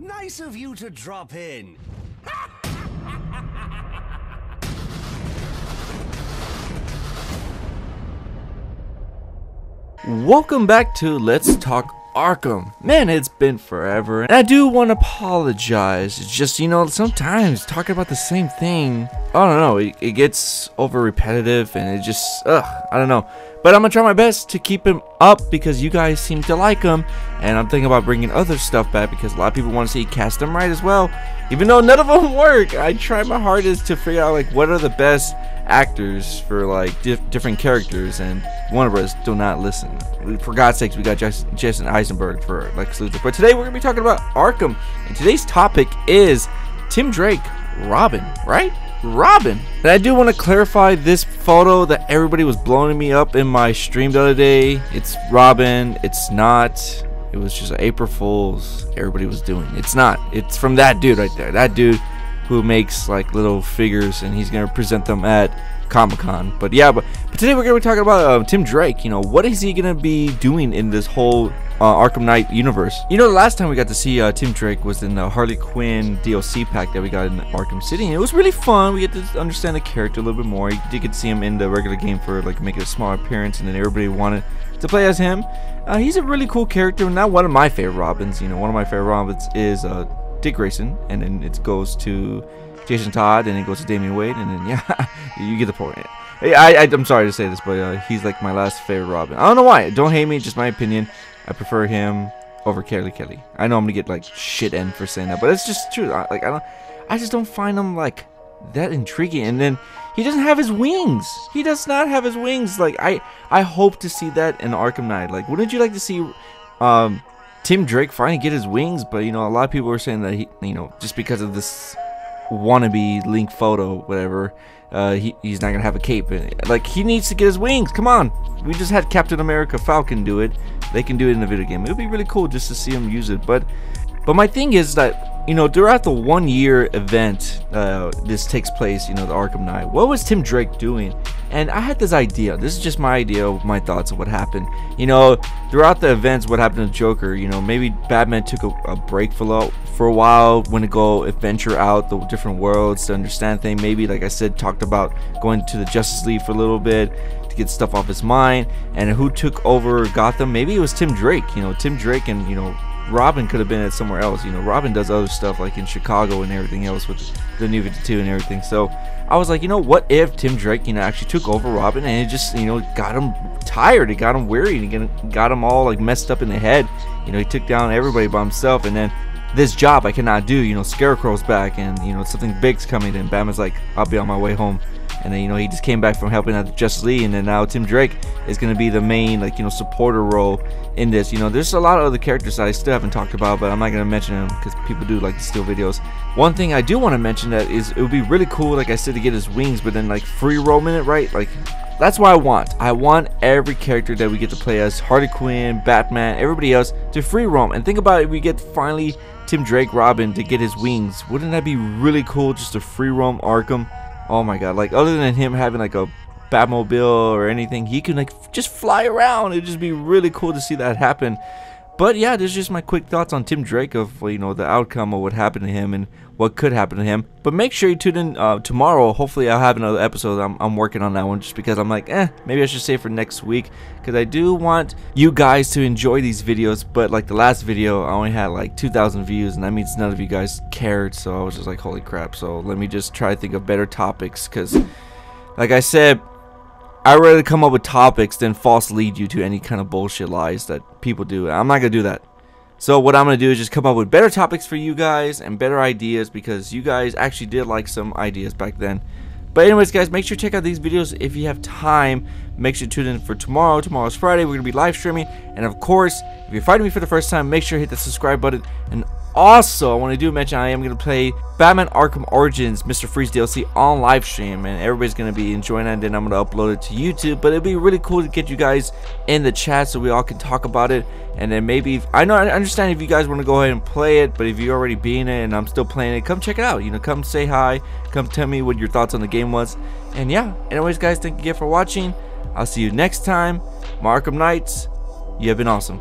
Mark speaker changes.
Speaker 1: Nice of you to drop in.
Speaker 2: Welcome back to Let's Talk Arkham. Man, it's been forever, and I do want to apologize. It's just, you know, sometimes talking about the same thing, I don't know, it gets over repetitive, and it just, I don't know. But I'm gonna try my best to keep him up because you guys seem to like him, and I'm thinking about bringing other stuff back because a lot of people want to see cast them right as well. Even though none of them work, I try my hardest to figure out like what are the best actors for like different characters, and one of us do not listen. For God's sakes, we got Jason Eisenberg for Lex Luthor. But today we're gonna be talking about Arkham, and today's topic is Tim Drake, Robin, right? Robin. And I do want to clarify this photo that everybody was blowing me up in my stream the other day. It's Robin. It's not. It was just April Fools everybody was doing. It's not. It's from that dude right there. That dude who makes like little figures, and he's gonna present them at Comic-Con. But yeah, but today we're gonna be talking about Tim Drake. You know, what is he gonna be doing in this whole Arkham Knight universe? You know, the last time we got to see Tim Drake was in the Harley Quinn DLC pack that we got in Arkham City, and it was really fun. We get to understand the character a little bit more. You did get to see him in the regular game for like making a small appearance, and then everybody wanted to play as him. He's a really cool character, not one of my favorite Robins. You know, one of my favorite Robins is Dick Grayson, and then it goes to Jason Todd, and it goes to Damian Wade, and then yeah, you get the point. I'm sorry to say this, but he's like my last favorite Robin. I don't know why. Don't hate me, just my opinion. I prefer him over Kelly. I know I'm gonna get like shit end for saying that, but it's just true. I just don't find him like that intriguing. And then he doesn't have his wings. He does not have his wings. Like I hope to see that in Arkham Knight. Like, wouldn't you like to see Tim Drake finally get his wings? But you know, a lot of people were saying that he, you know, just because of this wannabe link photo, whatever, he's not gonna have a cape. Like, he needs to get his wings. Come on, we just had Captain America Falcon do it. They can do it in the video game. It would be really cool just to see him use it. But my thing is that, you know, throughout the 1 year event this takes place, you know, the Arkham Knight, what was Tim Drake doing? And I had this idea. This is just my idea, my thoughts of what happened. You know, throughout the events, what happened to Joker, you know, maybe Batman took a break for a while, went to go adventure out the different worlds to understand things. Maybe, like I said, talked about going to the Justice League for a little bit to get stuff off his mind. And who took over Gotham? Maybe it was Tim Drake. You know, Tim Drake, and, you know, Robin could have been at somewhere else. You know, Robin does other stuff like in Chicago and everything else with the New 52 and everything. So I was like, you know, what if Tim Drake, you know, actually took over Robin, and it just, you know, got him tired, it got him weary, it got him all like messed up in the head. You know, he took down everybody by himself, and then this job I cannot do. You know, Scarecrow's back, and you know, something big's coming. And Batman's like, I'll be on my way home. And then, you know, he just came back from helping out the Justice League, and then now Tim Drake is going to be the main, like, you know, supporter role in this. You know, there's a lot of other characters that I still haven't talked about, but I'm not going to mention them because people do like to steal videos. One thing I do want to mention that is, it would be really cool, like I said, to get his wings, but then like free roaming it, right? Like, that's what I want. I want every character that we get to play as, Harley Quinn, Batman, everybody else, to free roam. And think about it, if we get finally Tim Drake Robin to get his wings, wouldn't that be really cool, just to free roam Arkham? Oh my god, like, other than him having like a Batmobile or anything, he can like just fly around. It'd just be really cool to see that happen. But yeah, there's just my quick thoughts on Tim Drake, of, you know, the outcome of what happened to him and what could happen to him. But make sure you tune in tomorrow. Hopefully I'll have another episode. I'm working on that one, just because I'm like, maybe I should save for next week, because I do want you guys to enjoy these videos. But like the last video, I only had like 2,000 views, and that means none of you guys cared. So I was just like, holy crap. So let me just try to think of better topics, because like I said, I'd rather come up with topics than false lead you to any kind of bullshit lies that people do. I'm not gonna do that. So what I'm gonna do is just come up with better topics for you guys and better ideas, because you guys actually did like some ideas back then. But anyways, guys, make sure to check out these videos if you have time. Make sure to tune in for tomorrow. Tomorrow's Friday. We're gonna be live streaming, and of course, if you're finding me for the first time, make sure to hit the subscribe button. And also, I want to mention I am going to play Batman Arkham Origins Mr. Freeze DLC on live stream, and everybody's going to be enjoying it, and then I'm going to upload it to YouTube. But it'd be really cool to get you guys in the chat so we all can talk about it. And then maybe, I understand if you guys want to go ahead and play it, but if you're already being it and I'm still playing it, come check it out. You know, come say hi, come tell me what your thoughts on the game was. And yeah, anyways, guys, thank you again for watching. I'll see you next time. My Arkham Knights, you have been awesome.